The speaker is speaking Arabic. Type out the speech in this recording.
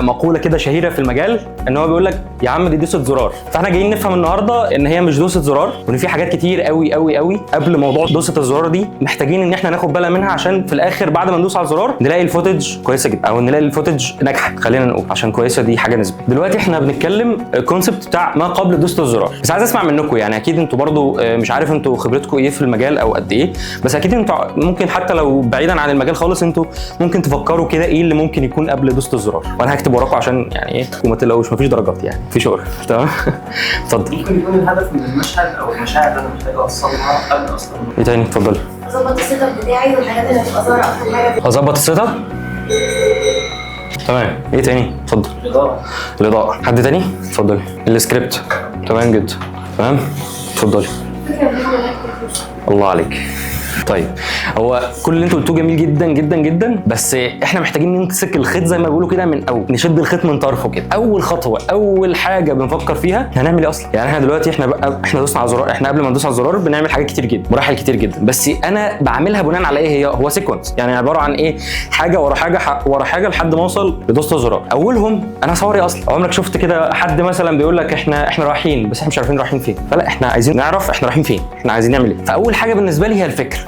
مقوله كده شهيره في المجال ان هو بيقول لك يا عم دي دوسه زرار. فاحنا جايين نفهم النهارده ان هي مش دوسه زرار، وان في حاجات كتير قوي قوي قوي قبل موضوع دوسه الزرار دي محتاجين ان احنا ناخد بالنا منها، عشان في الاخر بعد ما ندوس على الزرار نلاقي الفوتج كويسه جدا، او نلاقي الفوتج ناجحه. خلينا نقول عشان كويسه دي حاجه نسبيه. دلوقتي احنا بنتكلم الكونسبت بتاع ما قبل دوسه الزرار، بس عايز اسمع منكم. يعني اكيد انتوا برضو مش عارف انتوا خبرتكم ايه في المجال او قد ايه، بس اكيد انتوا ممكن حتى لو بعيدا عن المجال خالص انتوا ممكن تفكروا كده ايه اللي ممكن يكون قبل دوسه الزرار، وانا هكتب وراكم عشان يعني ايه وما تلاقوش مفيش درجات، يعني في شغل. تمام. اتفضل. ممكن يكون الهدف من المشهد او المشاعر اللي انا محتاج اوصلها قبل اصلا. ايه تاني؟ اتفضل. اظبط السيت اب بتاعي والحاجات اللي هتبقى ظاهره اكتر حاجه. اظبط السيت اب. تمام. ايه تاني؟ اتفضل. الاضاءه. حد تاني؟ اتفضلي. السكريبت. تمام جدا. تمام. اتفضلي. الله عليك. طيب هو كل اللي انتوا قلتوه جميل جدا جدا جدا، بس احنا محتاجين نمسك الخيط زي ما بيقولوا كده من اول، نشد الخيط من طرفه كده. اول خطوه، اول حاجه بنفكر فيها هنعمل ايه اصلا. يعني احنا دلوقتي احنا دوسنا على الزرار، احنا قبل ما ندوس على الزرار بنعمل حاجات كتير جدا، مراحل كتير جدا، بس انا بعملها بناء على ايه؟ هو سيكونس، يعني عباره عن ايه؟ حاجه ورا حاجه ورا حاجه لحد ما اوصل لدوسه الزرار. اولهم انا صوري اصلا. عمرك شفت كده حد مثلا بيقول لك احنا رايحين، بس احنا مش عارفين رايحين فين؟ فلا، احنا عايزين نعرف احنا رايحين فين، احنا عايزين نعمل ايه. فاول حاجه بالنسبه لي هي الفكره.